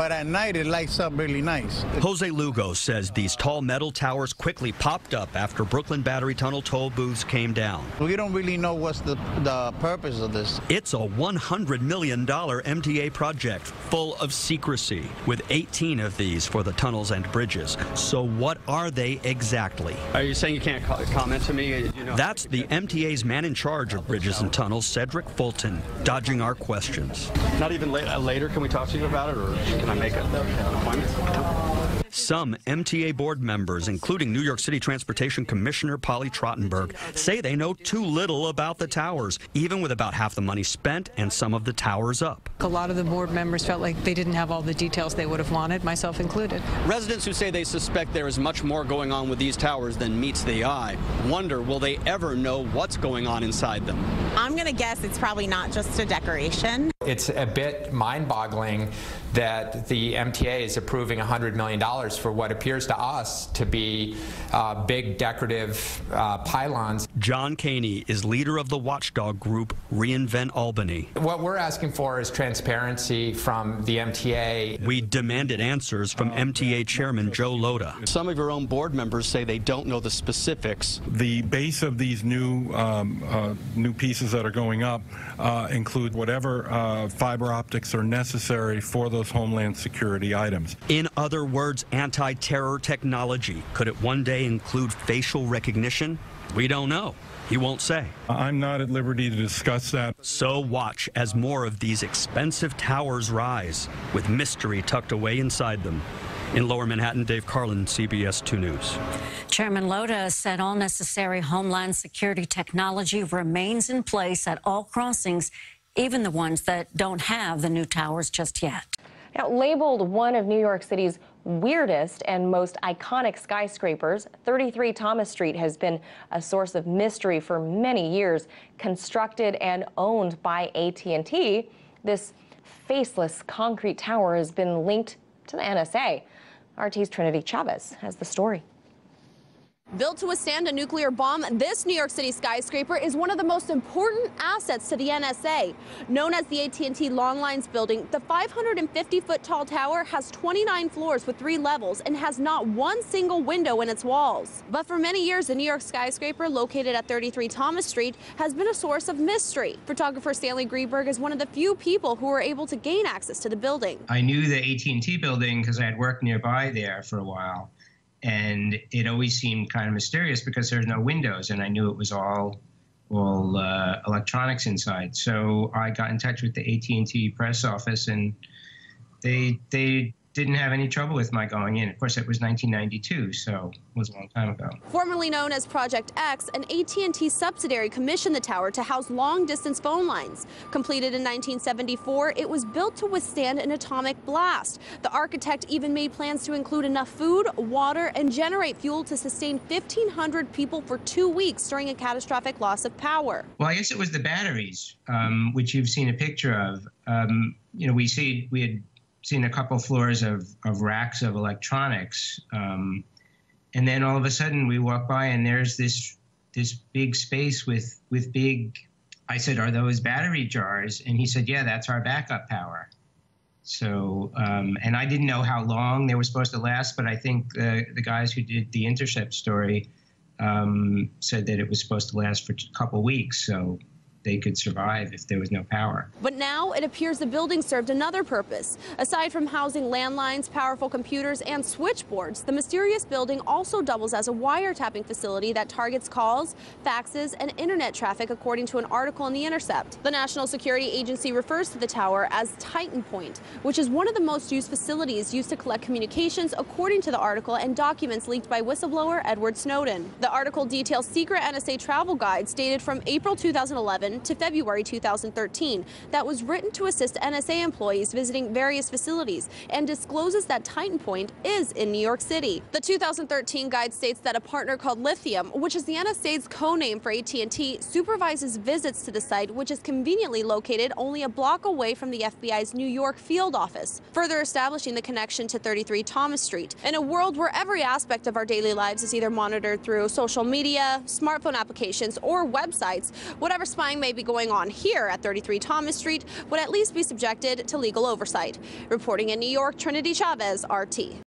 but at night it lights up really nice. Jose Lugo says these tall metal towers quickly popped up after Brooklyn Battery Tunnel toll booths came down. We don't really know what's the purpose of this. It's a $100 million MTA project full of secrecy, with 18 of these for the tunnels and bridges. So what are they exactly? Are you saying you can't comment to me? That's the MTA's man in charge of bridges and tunnels, Cedric Fulton, dodging our questions. Not even later can we talk to you about it, or can I make an appointment? Some MTA board members, including New York City Transportation Commissioner Polly Trottenberg, say they know too little about the towers, even with about half the money spent and some of the towers up. A lot of the board members felt like they didn't have all the details they would have wanted, myself included. Residents who say they suspect there is much more going on with these towers than meets the eye wonder, will they ever know what's going on inside them? I'm going to guess it's probably not just a decoration. It's a bit mind-boggling that the MTA is approving $100 million for what appears to us to be big decorative pylons. John Caney is leader of the watchdog group Reinvent Albany. What we're asking for is transparency from the MTA. We demanded answers from MTA Chairman Joe Loda. Some of your own board members say they don't know the specifics. The base of these new pieces that are going up include whatever fiber optics are necessary for those homeland security items. In other words, anti-terror technology. Could it one day include facial recognition? We don't know. He won't say. I'm not at liberty to discuss that. So watch as more of these expensive towers rise, with mystery tucked away inside them. In Lower Manhattan, Dave Carlin, CBS 2 News. Chairman Loda said all necessary homeland security technology remains in place at all crossings, even the ones that don't have the new towers just yet. Now, labeled one of New York City's weirdest and most iconic skyscrapers, 33 Thomas Street has been a source of mystery for many years. Constructed and owned by AT&T, this faceless concrete tower has been linked to the NSA. RT's Trinity Chavez has the story. Built to withstand a nuclear bomb, this New York City skyscraper is one of the most important assets to the NSA. Known as the AT&T Long Lines building, the 550-foot tall tower has 29 floors with 3 levels and has not one single window in its walls. But for many years, the New York skyscraper, located at 33 Thomas Street, has been a source of mystery. Photographer Stanley Greenberg is one of the few people who were able to gain access to the building. I knew the AT&T building because I had worked nearby there for a while. And it always seemed kind of mysterious because there's no windows, and I knew it was all electronics inside. So I got in touch with the AT&T press office, and they didn't have any trouble with my going in. Of course, it was 1992, so it was a long time ago. Formerly known as Project X, an AT&T subsidiary commissioned the tower to house long-distance phone lines. Completed in 1974, it was built to withstand an atomic blast. The architect even made plans to include enough food, water, and generate fuel to sustain 1,500 people for 2 weeks during a catastrophic loss of power. Well, I guess it was the batteries, which you've seen a picture of. We had seen a couple floors of racks of electronics. And then all of a sudden we walk by and there's this big space with big, I said, are those battery jars? And he said, yeah, that's our backup power. So, and I didn't know how long they were supposed to last, but I think the guys who did the Intercept story said that it was supposed to last for a couple weeks. So they could survive if there was no power. But now it appears the building served another purpose. Aside from housing landlines, powerful computers, and switchboards, the mysterious building also doubles as a wiretapping facility that targets calls, faxes, and internet traffic, according to an article in The Intercept. The National Security Agency refers to the tower as Titan Point, which is one of the most used facilities used to collect communications, according to the article and documents leaked by whistleblower Edward Snowden. The article details secret NSA travel guides dated from April 2011 to February 2013 that was written to assist NSA employees visiting various facilities, and discloses that Titan Point is in New York City. The 2013 guide states that a partner called Lithium, which is the NSA's code-name for AT&T, supervises visits to the site, which is conveniently located only a block away from the FBI's New York field office, further establishing the connection to 33 Thomas Street. In a world where every aspect of our daily lives is either monitored through social media, smartphone applications, or websites, whatever spying may may be going on here at 33 Thomas Street would at least be subjected to legal oversight. Reporting in New York, Trinity Chavez, RT.